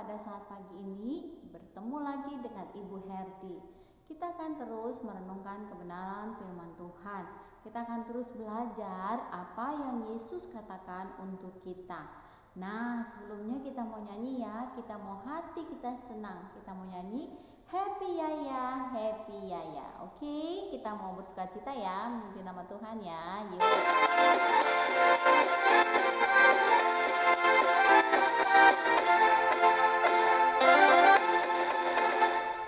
pada saat pagi ini bertemu lagi dengan Ibu Herti. Kita akan terus merenungkan kebenaran firman Tuhan. Kita akan terus belajar apa yang Yesus katakan untuk kita. Nah, sebelumnya kita mau nyanyi ya, kita mau hati kita senang. Kita mau nyanyi Happy Yaya, Happy Yaya. Oke, kita mau bersukacita ya, memuji nama Tuhan ya. Yuk.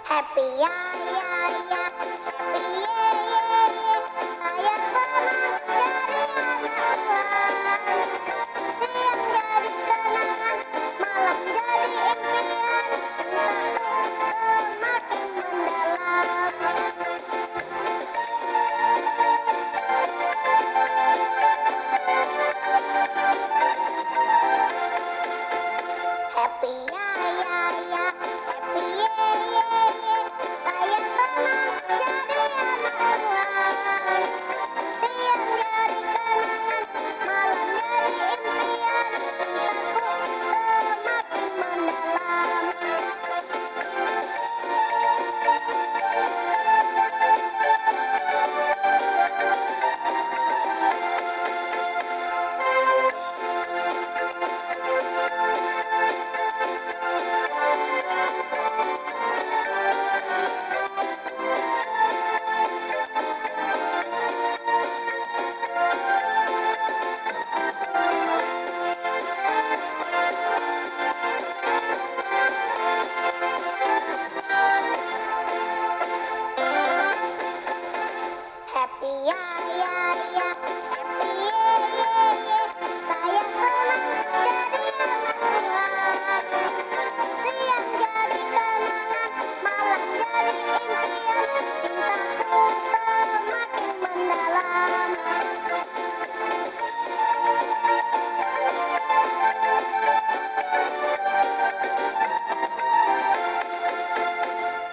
Happy ya ya ya, happy ye ye ye, saya senang jadi anak Tuhan. Siang jadi kenangan, malam jadi impian, cintaku semakin mendalam. Happy ya ya ya, happy ye ye ye, saya senang jadi anak Tuhan. Siang jadi kenangan, malam jadi impian, cintaku semakin mendalam. Happy ya ya ya, happy ye ye ye, saya senang jadi anak Tuhan. Siang jadi kenangan, malam jadi impian, cintaku semakin mendalam.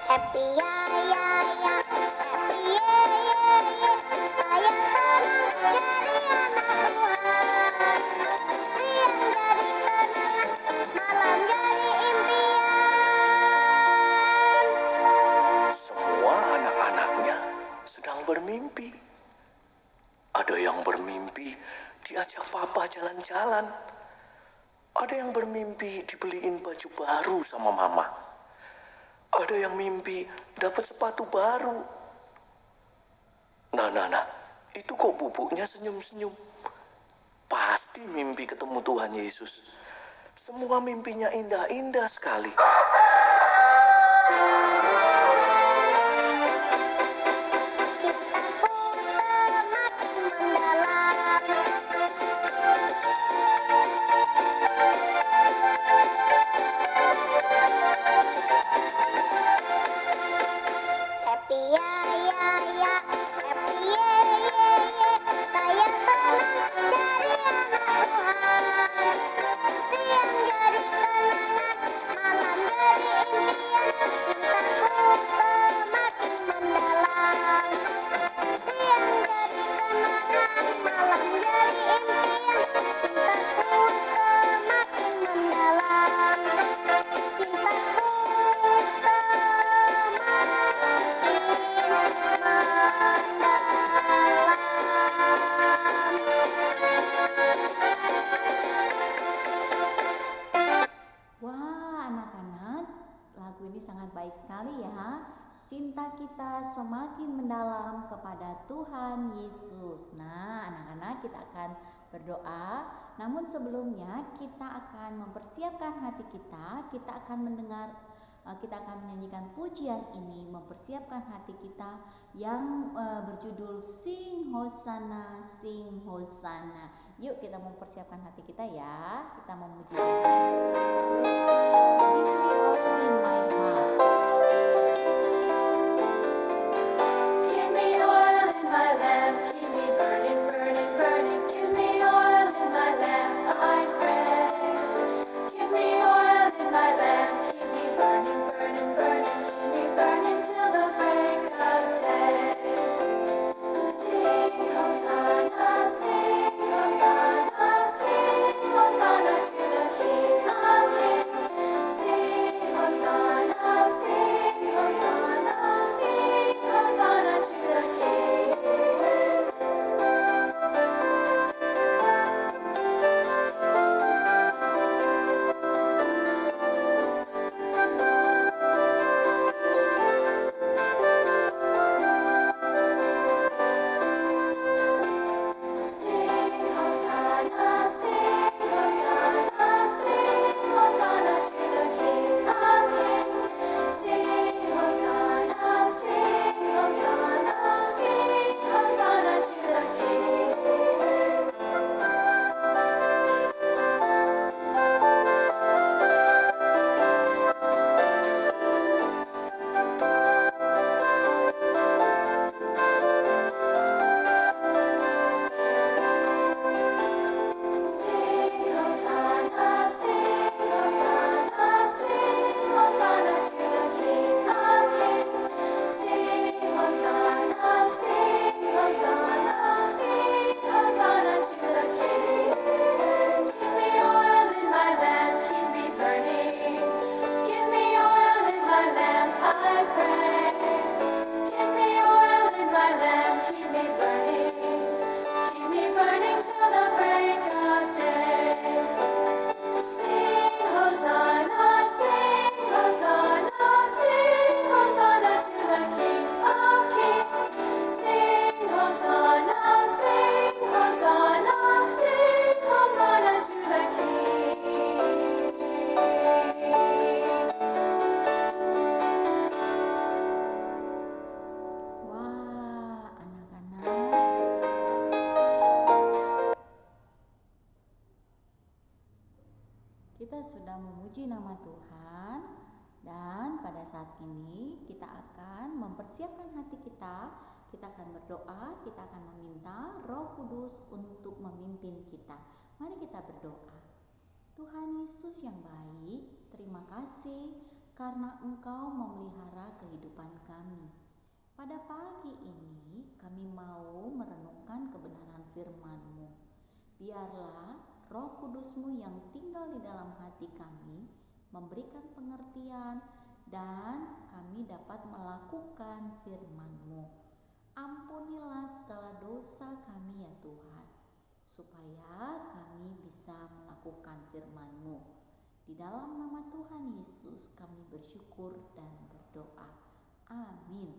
Happy ya ya ya, happy ye ye ye, saya senang jadi anak Tuhan. Siang jadi kenangan, malam jadi impian. Semua anak-anaknya sedang bermimpi. Ada yang bermimpi diajak papa jalan-jalan. Ada yang bermimpi dibeliin baju baru sama mama. Ada yang mimpi dapat sepatu baru. Nah, itu kok bubuknya senyum-senyum? Pasti mimpi ketemu Tuhan Yesus. Semua mimpinya indah-indah sekali. Cintaku semakin mendalam. Happy ya ya ya, happy ye ye ye, saya senang jadi anak Tuhan. Siang jadi kenangan, malam jadi impian, cintaku semakin mendalam. Siang jadi kenangan, malam jadi impian, cintaku semakin mendalam. Cintaku Wah, anak-anak, lagu ini sangat baik sekali ya. Cinta kita semakin mendalam kepada Tuhan Yesus. Nah, anak-anak, kita akan berdoa. Namun sebelumnya kita akan mempersiapkan hati kita. Kita akan menyanyikan pujian ini, mempersiapkan hati kita yang berjudul Sing Hosana, Sing Hosana. Yuk kita mempersiapkan hati kita ya. Kita memuji Tuhan. Give me all in my heart. Give me oil in my lamp, keep me burning, burning, burning. Give me oil in my lamp, I pray. Give me oil in my lamp, keep me burning, burning, burning. Keep me burning till the break of day. Sing Hosanna, sing Hosanna, sing Hosanna to Kita sudah memuji nama Tuhan, dan pada saat ini kita akan mempersiapkan hati kita. Kita akan berdoa, kita akan meminta Roh Kudus untuk memimpin kita. Mari kita berdoa. Tuhan Yesus yang baik, terima kasih karena Engkau memelihara kehidupan kami. Pada pagi ini kami mau merenungkan kebenaran firman-Mu. Biarlah Roh Kudus-Mu yang tinggal di dalam hati kami memberikan pengertian dan kami dapat melakukan firman-Mu. Ampunilah segala dosa kami ya Tuhan, supaya kami bisa melakukan firman-Mu. Di dalam nama Tuhan Yesus kami bersyukur dan berdoa. Amin.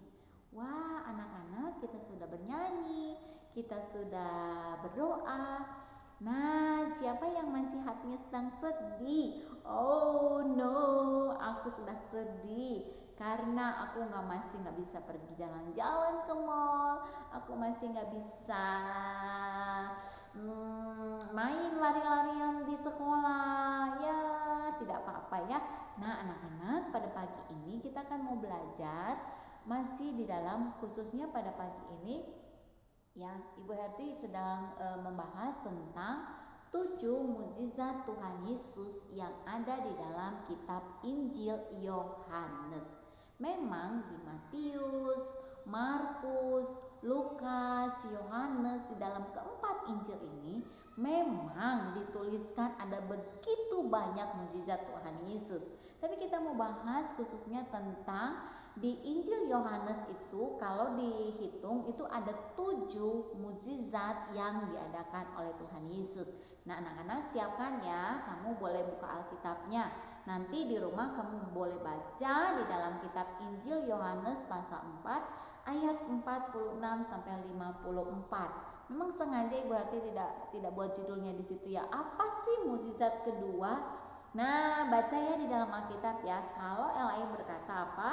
Wah, anak-anak, kita sudah bernyanyi, kita sudah berdoa. Nah, siapa yang masih hatinya sedang sedih? Oh no, aku sedang sedih karena aku masih nggak bisa pergi jalan-jalan ke mall. Aku masih nggak bisa main lari-larian di sekolah. Ya, tidak apa-apa ya. Nah, anak-anak, pada pagi ini kita akan mau belajar masih di dalam, khususnya pada pagi ini ya, Ibu Herti sedang membahas tentang 7 mukjizat Tuhan Yesus yang ada di dalam kitab Injil Yohanes. Memang di Matius, Markus, Lukas, Yohanes, di dalam keempat Injil ini memang dituliskan ada begitu banyak mukjizat Tuhan Yesus. Tapi kita mau bahas khususnya tentang di Injil Yohanes itu, kalau dihitung itu ada 7 mukjizat yang diadakan oleh Tuhan Yesus. Nah, anak-anak siapkan ya, kamu boleh buka Alkitabnya. Nanti di rumah kamu boleh baca di dalam kitab Injil Yohanes pasal 4 ayat 46 sampai 54. Memang sengaja Ibu Hati tidak buat judulnya di situ ya. Apa sih mukjizat kedua? Nah, baca ya di dalam Alkitab ya. Kalau Elai berkata apa?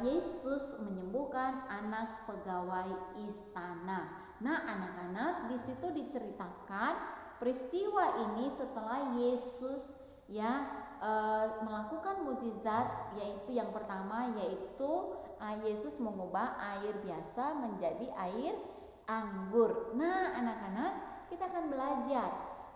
Yesus menyembuhkan anak pegawai istana. Nah, anak-anak, di situ diceritakan peristiwa ini setelah Yesus ya melakukan mukjizat, yaitu yang pertama yaitu Yesus mengubah air biasa menjadi air anggur. Nah, anak-anak, kita akan belajar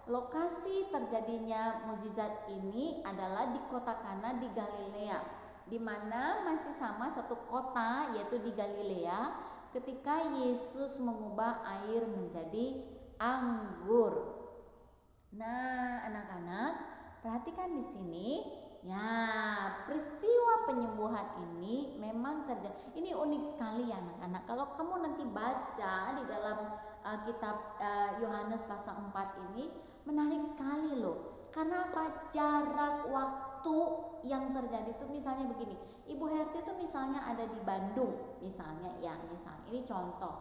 lokasi terjadinya mukjizat ini adalah di kota Kana di Galilea, di mana masih sama satu kota yaitu di Galilea ketika Yesus mengubah air menjadi anggur. Nah, anak-anak, perhatikan di sini ya, peristiwa penyembuhan ini memang terjadi. Ini unik sekali ya anak-anak. Kalau kamu nanti baca di dalam kitab Yohanes pasal 4 ini menarik sekali loh. Karena apa? Jarak waktu yang terjadi itu misalnya begini. Ibu Herti itu misalnya ada di Bandung, misalnya ini contoh.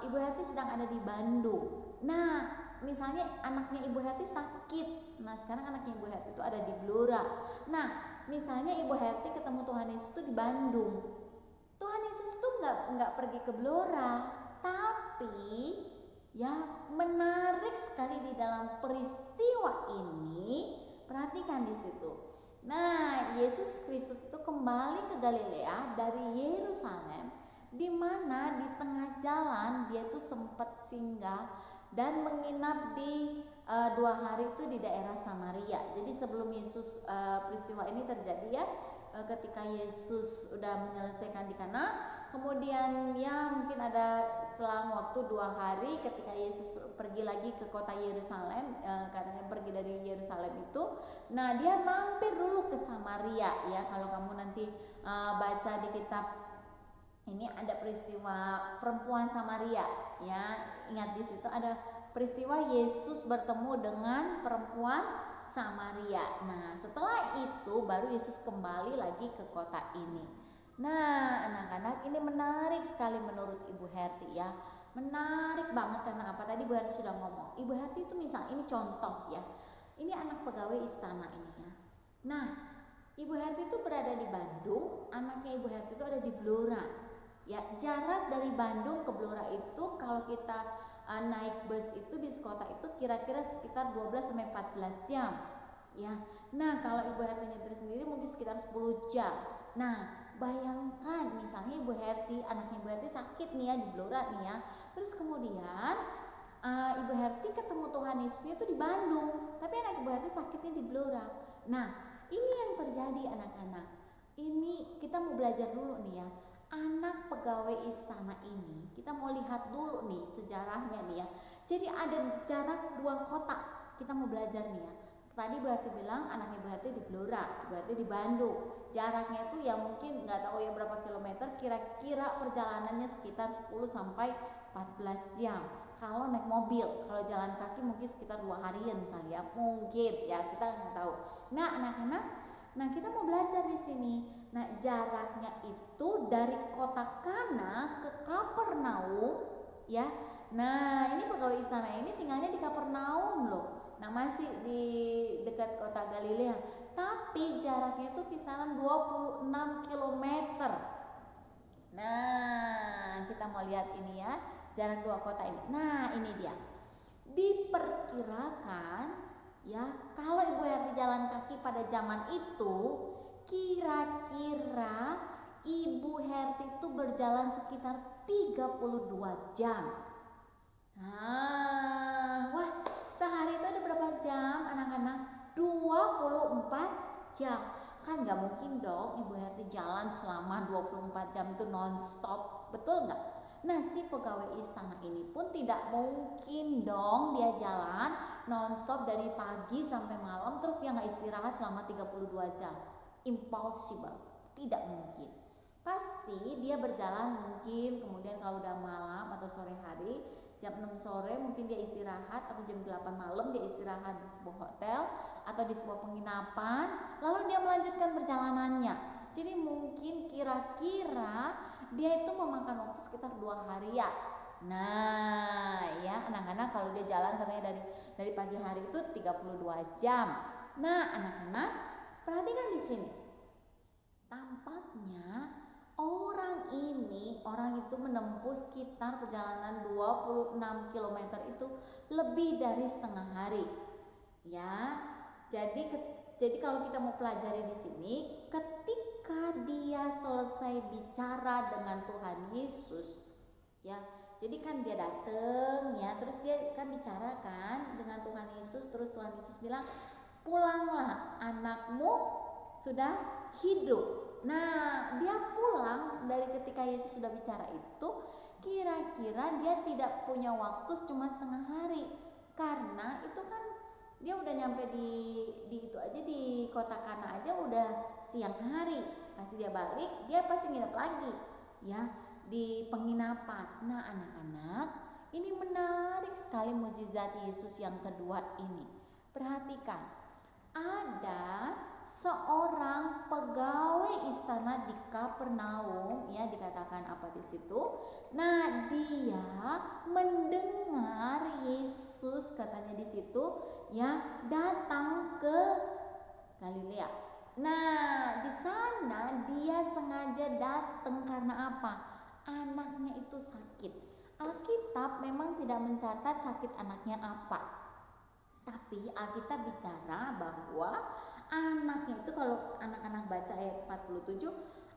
Ibu Herti sedang ada di Bandung. Nah, misalnya anaknya Ibu Herti sakit. Nah, sekarang anaknya Ibu Herti itu ada di Blora. Nah, misalnya Ibu Herti ketemu Tuhan Yesus itu di Bandung. Tuhan Yesus itu nggak pergi ke Blora, tapi ya menarik sekali di dalam peristiwa ini. Perhatikan di situ. Nah, Yesus Kristus itu kembali ke Galilea dari Yerusalem, di mana di tengah jalan dia tuh sempat singgah dan menginap di 2 hari itu di daerah Samaria. Jadi sebelum Yesus peristiwa ini terjadi ya, ketika Yesus sudah menyelesaikan di Kana, kemudian ya mungkin ada selang waktu 2 hari ketika Yesus pergi lagi ke kota Yerusalem, karena pergi dari Yerusalem itu, nah dia mampir dulu ke Samaria ya. Kalau kamu nanti baca di kitab ini ada peristiwa perempuan Samaria ya, ingat di situ ada peristiwa Yesus bertemu dengan perempuan Samaria. Nah, setelah itu baru Yesus kembali lagi ke kota ini. Nah, anak-anak, ini menarik sekali menurut Ibu Herti ya. Menarik banget karena apa? Tadi Ibu Herti sudah ngomong. Ibu Herti itu misal ini contoh ya. Ini anak pegawai istana ini ya. Nah, Ibu Herti itu berada di Bandung, anaknya Ibu Herti itu ada di Blora. Ya, jarak dari Bandung ke Blora itu kalau kita naik bus itu di kota itu kira-kira sekitar 12 sampai 14 jam. ya. Nah, kalau Ibu Herti nyetir sendiri mungkin sekitar 10 jam. Nah, bayangkan misalnya Ibu Herti, anaknya Ibu Herti sakit nih ya di Blora nih ya. Terus kemudian Ibu Herti ketemu Tuhan Yesus itu di Bandung, tapi anak Ibu Herti sakitnya di Blora. Nah, ini yang terjadi anak-anak. Ini kita mau belajar dulu nih ya. Anak pegawai istana ini, kita mau lihat dulu nih sejarahnya nih ya. Jadi ada jarak 2 kota. Kita mau belajar nih ya. Tadi Ibu Herti bilang anak Ibu Herti di Blora, Ibu Herti di Bandung. Jaraknya itu ya mungkin nggak tahu ya berapa kilometer, kira-kira perjalanannya sekitar 10 sampai 14 jam. Kalau naik mobil, kalau jalan kaki mungkin sekitar 2 harian kali ya, mungkin ya, kita nggak tahu. Nah, anak-anak, nah kita mau belajar di sini. Nah, jaraknya itu dari kota Kana ke Kapernaum ya. Nah, ini pegawai istana ini tinggalnya di Kapernaum loh. Nah, masih di dekat kota Galilea, tapi jaraknya itu kisaran 26 km. Nah, kita mau lihat ini ya, jarak 2 kota ini. Nah, ini dia. Diperkirakan ya, kalau Ibu Herti jalan kaki pada zaman itu, kira-kira Ibu Herti itu berjalan sekitar 32 jam. Nah, wah, sehari itu ada berapa jam anak-anak? 24 jam. Kan nggak mungkin dong Ibu Herti jalan selama 24 jam itu non-stop, betul nggak? Nah, si pegawai istana ini pun tidak mungkin dong dia jalan non-stop dari pagi sampai malam terus dia nggak istirahat selama 32 jam. Impossible, tidak mungkin. Pasti dia berjalan mungkin, kemudian kalau udah malam atau sore hari, jam 6 sore mungkin dia istirahat, atau jam 8 malam dia istirahat di sebuah hotel atau di sebuah penginapan, lalu dia melanjutkan perjalanannya. Jadi mungkin kira-kira dia itu memakan waktu sekitar 2 hari ya. Nah, ya anak-anak, kalau dia jalan katanya dari pagi hari itu 32 jam. Nah, anak-anak, perhatikan di sini. Tampaknya orang itu menempuh sekitar perjalanan 26 km itu lebih dari setengah hari. Ya. Jadi kalau kita mau pelajari di sini, ketika dia selesai bicara dengan Tuhan Yesus, ya. Jadi kan dia datang ya, terus dia kan bicara kan dengan Tuhan Yesus, terus Tuhan Yesus bilang, "Pulanglah, anakmu sudah hidup." Nah, dia pulang dari ketika Yesus sudah bicara itu, kira-kira dia tidak punya waktu cuma setengah hari. Karena itu kan dia udah nyampe di itu aja, di kota Kana aja udah siang hari. Pasti dia balik, dia pasti nginep lagi ya di penginapan. Nah, anak-anak, ini menarik sekali mukjizat Yesus yang kedua ini. Perhatikan, ada seorang pegawai istana di Kapernaum ya, dikatakan apa di situ? Nah, dia mendengar Yesus katanya di situ ya datang ke Galilea. Nah, di sana dia sengaja datang karena apa? Anaknya itu sakit. Alkitab memang tidak mencatat sakit anaknya apa. Tapi Alkitab bicara bahwa anaknya itu, kalau anak-anak baca ayat 47,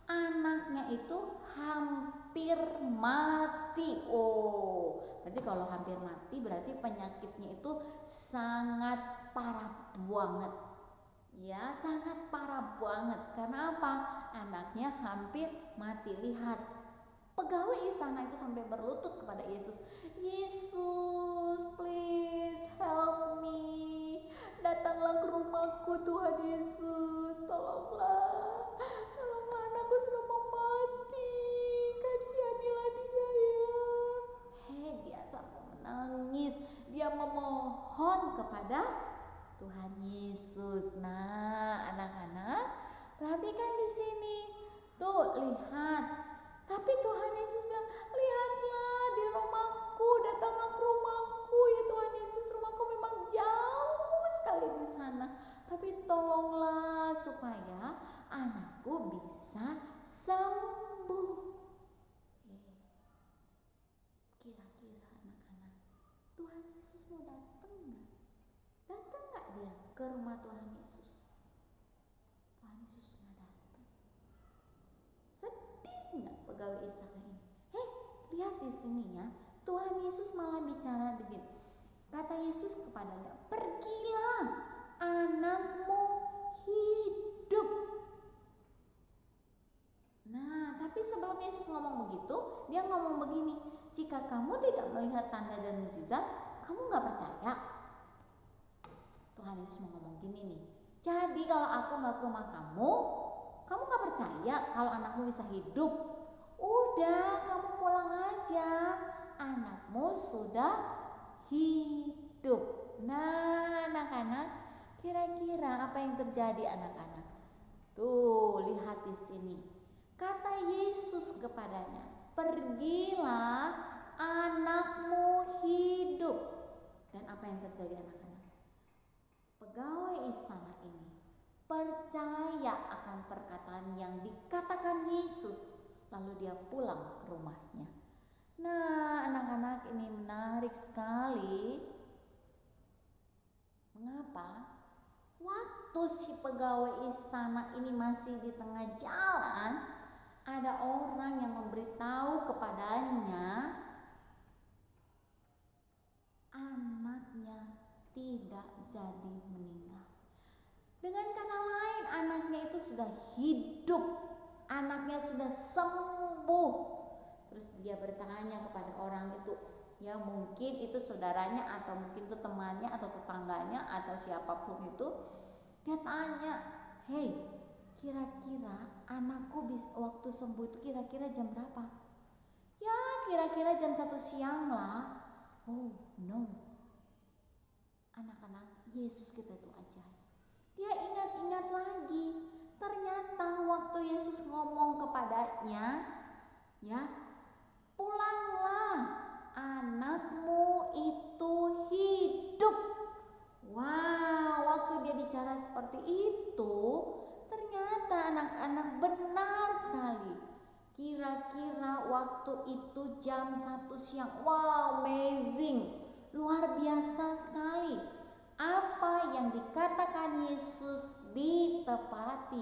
anaknya itu hampir mati. Oh, berarti kalau hampir mati berarti penyakitnya itu sangat parah banget. Ya, sangat parah banget. Karena apa? Anaknya hampir mati. Lihat, pegawai istana itu sampai berlutut kepada Yesus. "Yesus, please help me. Datanglah ke rumahku, Tuhan Yesus. Tolonglah. Tolonglah, anakku sudah mau mati. Kasihanilah dia ya." Dia sampai menangis. Dia memohon kepada Tuhan Yesus. Nah, anak-anak, perhatikan di sini. Tuh, lihat. Tapi Tuhan Yesus bilang, "Lihatlah di rumahku, datanglah ke rumahku ya Tuhan Yesus. Rumahku memang jauh sekali di sana. Tapi tolonglah supaya anakku bisa sembuh." Kira-kira anak-anak, Tuhan Yesus mau datang nggak? Datang nggak dia ke ke rumah Tuhan Yesus. Tuhan Yesus nggak datang. Sedih nggak pegawai istana ini? Lihat di sini ya, Tuhan Yesus malah bicara begini. Kata Yesus kepadanya, pergilah, anakmu hidup. Nah, tapi sebelum Yesus ngomong begitu, dia ngomong begini, jika kamu tidak melihat tanda dan mukjizat, kamu nggak percaya. Tuhan Yesus mau ngomong gini nih, jadi kalau aku nggak ke rumah kamu nggak percaya kalau anakmu bisa hidup. Udah, kamu pulang aja, anakmu sudah hidup. Nah, anak-anak, kira-kira apa yang terjadi anak-anak? Tuh, lihat di sini. Kata Yesus kepadanya, pergilah, anakmu hidup. Dan apa yang terjadi anak-anak? Pegawai istana ini percaya akan perkataan yang dikatakan Yesus, lalu dia pulang ke rumahnya. Nah, anak-anak, ini menarik sekali. Mengapa? Waktu si pegawai istana ini masih di tengah jalan, ada orang yang memberitahu kepadanya anaknya tidak jadi meninggal. Dengan kata lain, anaknya itu sudah hidup, anaknya sudah sembuh. Terus dia bertanya kepada orang itu, ya mungkin itu saudaranya atau mungkin itu temannya atau tetangganya atau siapapun itu. Dia tanya, hei, kira-kira anakku waktu sembuh itu kira-kira jam berapa? Ya kira-kira jam 1 siang lah. Oh no, anak-anak, Yesus kita itu ajaib. Dia ingat-ingat lagi, ternyata waktu Yesus ngomong kepadanya, ya, pulanglah, anakmu itu hidup. Wow, waktu dia bicara seperti itu, ternyata anak-anak benar sekali. Kira-kira waktu itu jam 1 siang. Wow, amazing, luar biasa sekali. Apa yang dikatakan Yesus ditepati,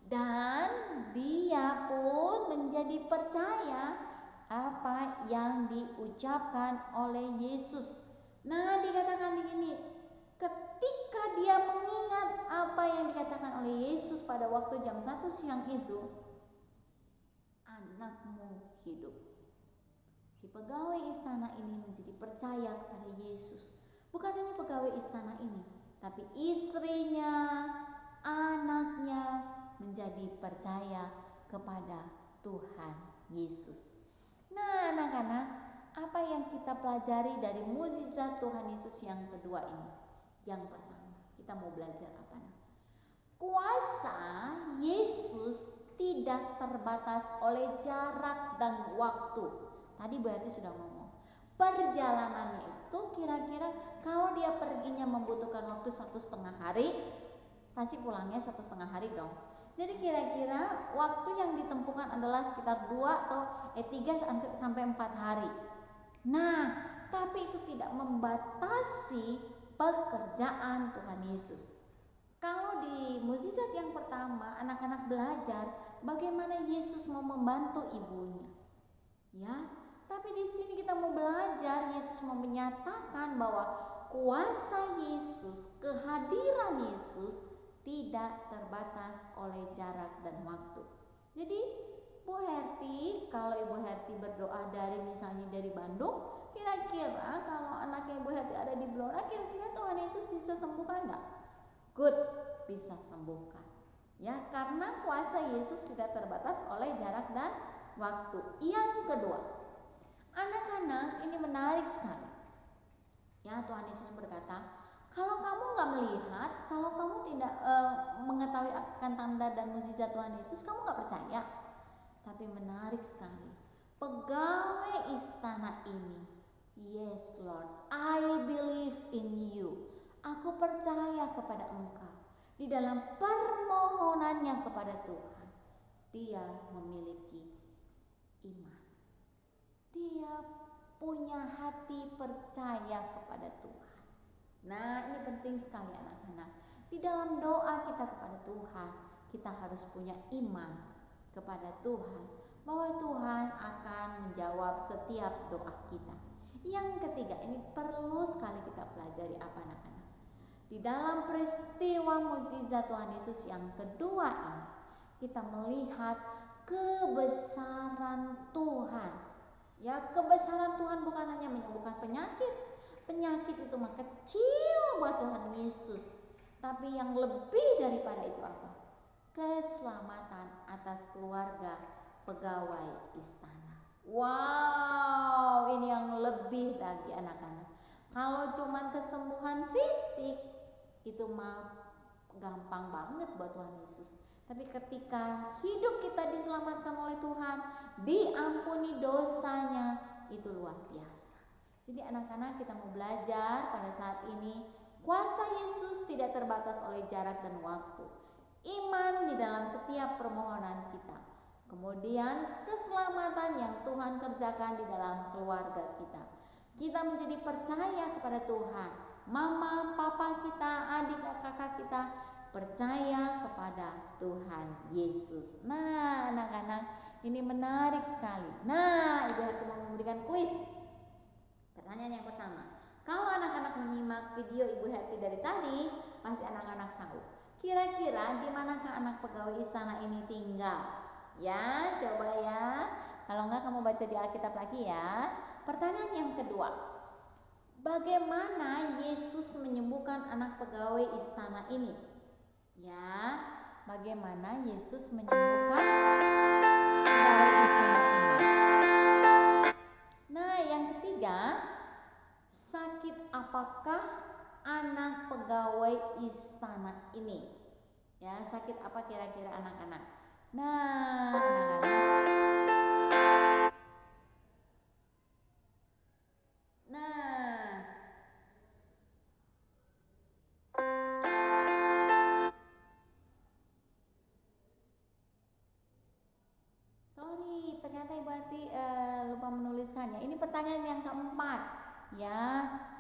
dan dia pun menjadi percaya apa yang diucapkan oleh Yesus. Nah, dikatakan begini, ketika dia mengingat apa yang dikatakan oleh Yesus pada waktu jam 1 siang itu, anakmu hidup. Si pegawai istana ini menjadi percaya kepada Yesus. Bukan hanya pegawai istana ini, tapi istrinya, anaknya menjadi percaya kepada Tuhan Yesus. Nah, anak-anak, apa yang kita pelajari dari mukjizat Tuhan Yesus yang kedua ini? Yang pertama, kita mau belajar apa? Kuasa Yesus tidak terbatas oleh jarak dan waktu. Tadi berarti sudah ngomong. Perjalanannya itu kira-kira kalau dia perginya membutuhkan waktu 1,5 hari, pasti pulangnya 1,5 hari dong. Jadi kira-kira waktu yang ditempuhkan adalah sekitar 3 sampai 4 hari. Nah, tapi itu tidak membatasi pekerjaan Tuhan Yesus. Kalau di mukjizat yang pertama, anak-anak belajar bagaimana Yesus mau membantu ibunya. Ya, tapi di sini kita mau belajar, Yesus mau menyatakan bahwa kuasa Yesus, kehadiran Yesus tidak terbatas oleh jarak dan waktu. Jadi, Bu Herti, kalau Ibu Herti berdoa misalnya dari Bandung, kira-kira kalau anaknya Ibu Herti ada di Blora, kira-kira Tuhan Yesus bisa sembuhkan nggak? Good, bisa sembuhkan. Ya, karena kuasa Yesus tidak terbatas oleh jarak dan waktu. Yang kedua, anak-anak, ini menarik sekali. Ya, Tuhan Yesus berkata, kalau kamu nggak melihat, kalau kamu tidak mengetahui akan tanda dan mukjizat Tuhan Yesus, kamu nggak percaya. Tapi menarik sekali, pegawai istana ini, yes Lord, I believe in you. Aku percaya kepada Engkau. Di dalam permohonannya kepada Tuhan, dia memiliki iman. Dia punya hati percaya kepada Tuhan. Nah, ini penting sekali anak-anak. Di dalam doa kita kepada Tuhan, kita harus punya iman kepada Tuhan bahwa Tuhan akan menjawab setiap doa kita. Yang ketiga, ini perlu sekali kita pelajari apa anak-anak. Di dalam peristiwa mukjizat Tuhan Yesus yang kedua ini, kita melihat kebesaran Tuhan. Ya, kebesaran Tuhan bukan hanya menyembuhkan penyakit. Penyakit itu mah kecil buat Tuhan Yesus. Tapi yang lebih daripada itu apa? Keselamatan atas keluarga pegawai istana. Wow, ini yang lebih lagi anak-anak. Kalau cuma kesembuhan fisik, itu mah gampang banget buat Tuhan Yesus. Tapi ketika hidup kita diselamatkan oleh Tuhan, diampuni dosanya, itu luar biasa. Jadi anak-anak, kita mau belajar pada saat ini, kuasa Yesus tidak terbatas oleh jarak dan waktu. Iman di dalam setiap permohonan kita. Kemudian keselamatan yang Tuhan kerjakan di dalam keluarga kita. Kita menjadi percaya kepada Tuhan. Mama, papa kita, adik, kakak kita percaya kepada Tuhan Yesus. Nah, anak-anak, ini menarik sekali. Nah, Ibu Harti mau memberikan kuis. Pertanyaan yang pertama, kalau anak-anak menyimak video Ibu Harti dari tadi, pasti anak-anak tahu. Kira-kira di manakah anak pegawai istana ini tinggal? Ya, coba ya. Kalau enggak, kamu baca di Alkitab lagi ya. Pertanyaan yang kedua, bagaimana Yesus menyembuhkan anak pegawai istana ini? Ya, bagaimana Yesus menyembuhkan pegawai istana ini? Nah, yang ketiga, sakit apakah anak pegawai istana ini? Ya, sakit apa kira-kira anak-anak? Nah, anak-anak. Sorry, ternyata Ibu Harti lupa menuliskannya. Ini pertanyaan yang keempat, ya,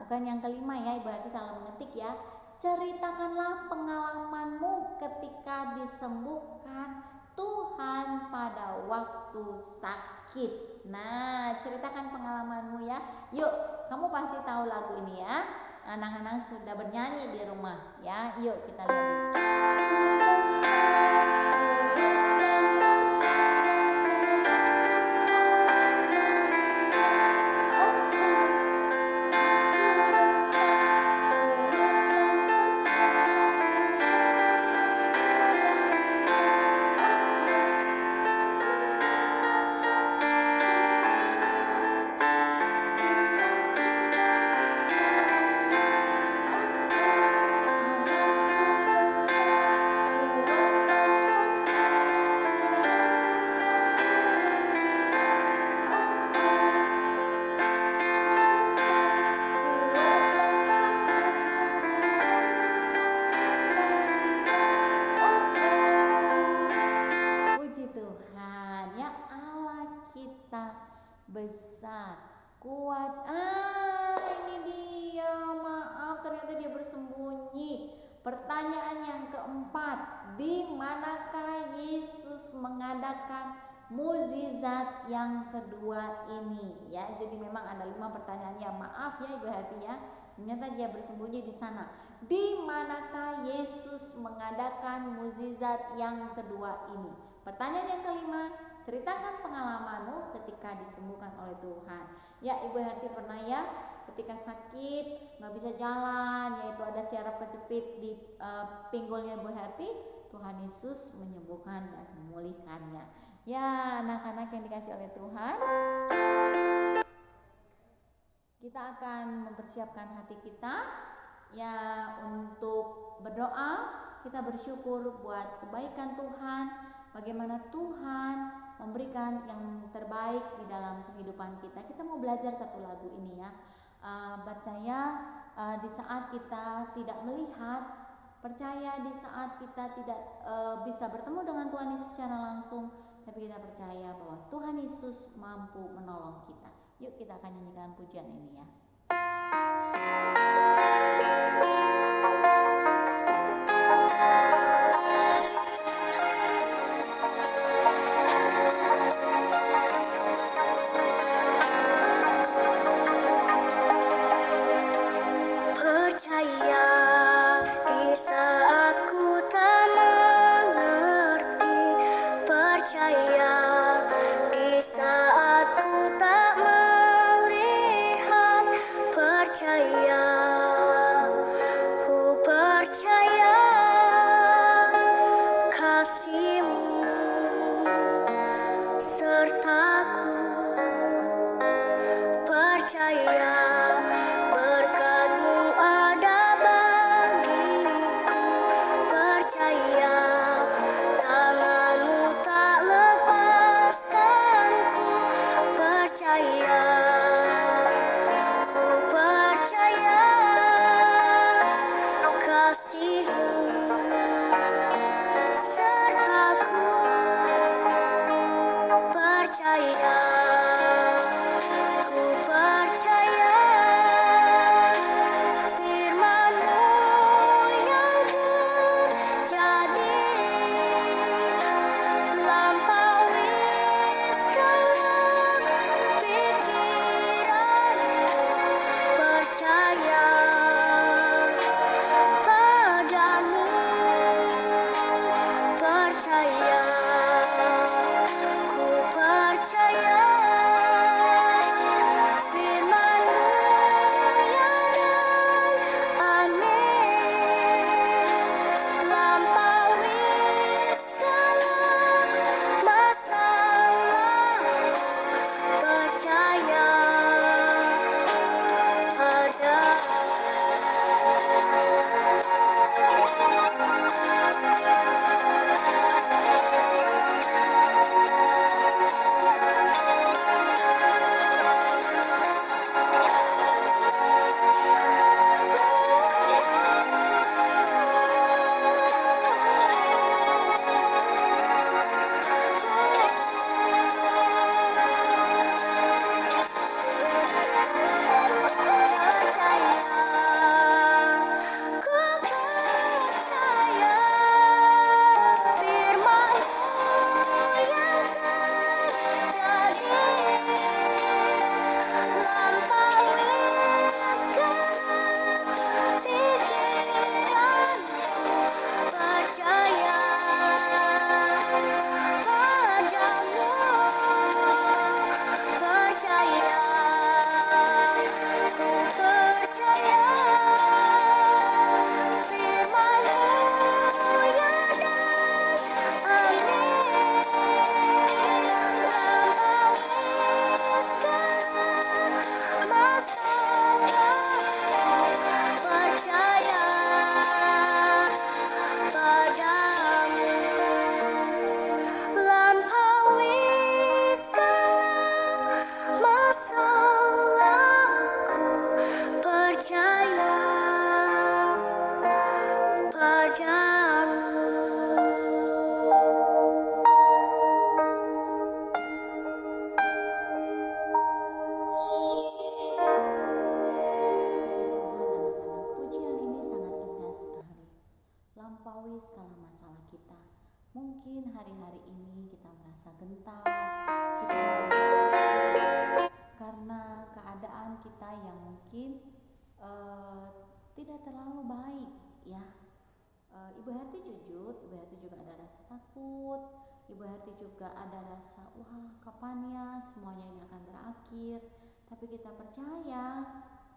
bukan yang kelima ya. Ibu Harti salah mengetik ya. Ceritakanlah pengalamanmu ketika disembuhkan Tuhan pada waktu sakit. Nah, ceritakan pengalamanmu ya. Yuk, kamu pasti tahu lagu ini ya. Anak-anak sudah bernyanyi di rumah ya. Yuk kita lihat di sini. Besar, kuat. Ini dia. Maaf, ternyata dia bersembunyi. Pertanyaan yang keempat, di manakah Yesus mengadakan mukjizat yang kedua ini? Ya, jadi memang ada 5 pertanyaan ya. Maaf ya Ibu Harti ya. Ternyata dia bersembunyi di sana. Di manakah Yesus mengadakan mukjizat yang kedua ini? Pertanyaan yang kelima, ceritakan pengalamanmu ketika disembuhkan oleh Tuhan. Ya, Ibu Harti pernah ya ketika sakit nggak bisa jalan, yaitu ada syaraf kejepit di pinggulnya Ibu Harti, Tuhan Yesus menyembuhkan dan memulihkannya. Ya, anak-anak yang dikasih oleh Tuhan, kita akan mempersiapkan hati kita ya untuk berdoa. Kita bersyukur buat kebaikan Tuhan, bagaimana Tuhan memberikan yang terbaik di dalam kehidupan kita. Kita mau belajar satu lagu ini ya. Percaya di saat kita tidak melihat, percaya di saat kita tidak bisa bertemu dengan Tuhan Yesus secara langsung, tapi kita percaya bahwa Tuhan Yesus mampu menolong kita. Yuk kita akan nyanyikan pujian ini ya. kasih-Mu sertaku, percaya berkat-Mu ada bagiku, percaya tangan-Mu tak lepaskanku, percaya, ku percaya kasih-Mu sertaku, percaya, ku percaya firman-Mu yang terjadi, lampaui segala pikiranku, percaya padamu, percaya, ku percaya firman-Mu yang aneh, lampaui segala masalah, percaya lampaui segala masalah kita. Mungkin hari-hari ini kita merasa gentar, kita merasa takut karena keadaan kita yang mungkin tidak terlalu baik, ya. Ibu Herti jujur, Ibu Herti juga ada rasa takut, Ibu Herti juga ada rasa wah kapan ya semuanya ini akan berakhir. Tapi kita percaya,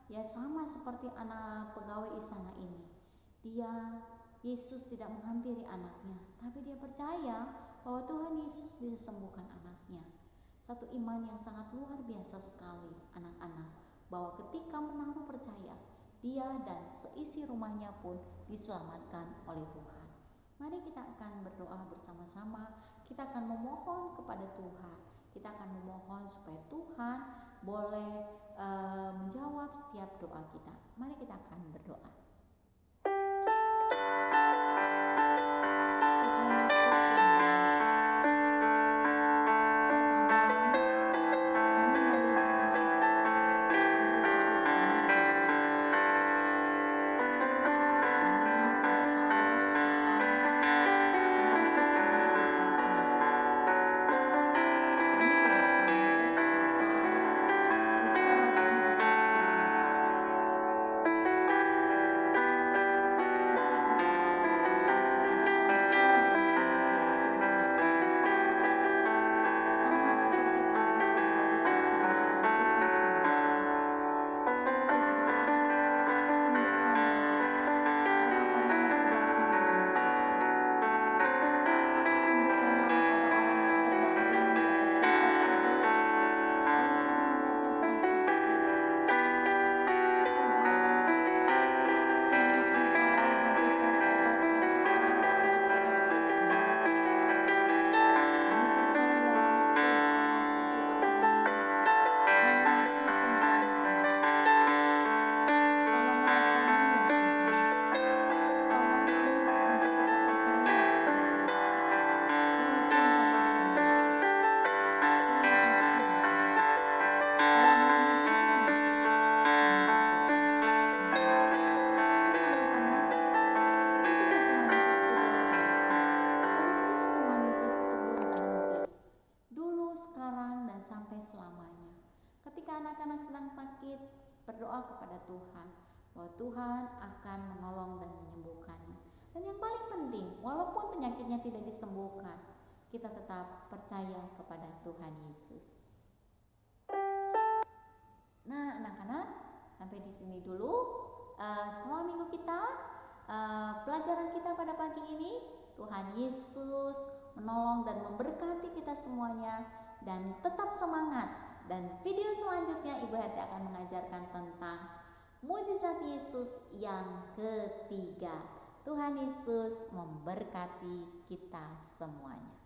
ya sama seperti anak pegawai istana ini, Yesus tidak menghampiri anaknya, tapi dia percaya bahwa Tuhan Yesus bisa sembuhkan anaknya. Satu iman yang sangat luar biasa sekali anak-anak, bahwa ketika menaruh percaya, dia dan seisi rumahnya pun diselamatkan oleh Tuhan. Mari kita akan berdoa bersama-sama, kita akan memohon kepada Tuhan, kita akan memohon supaya Tuhan boleh menjawab setiap doa kita. Mari kita akan berdoa. berdoa kepada Tuhan bahwa Tuhan akan menolong dan menyembuhkannya. Dan yang paling penting, walaupun penyakitnya tidak disembuhkan, kita tetap percaya kepada Tuhan Yesus. Nah, anak-anak, sampai di sini dulu sekolah minggu kita, pelajaran kita pada pagi ini. Tuhan Yesus menolong dan memberkati kita semuanya, dan tetap semangat. Dan video selanjutnya Ibu Hati akan mengajarkan tentang mukjizat Yesus yang ketiga. Tuhan Yesus memberkati kita semuanya.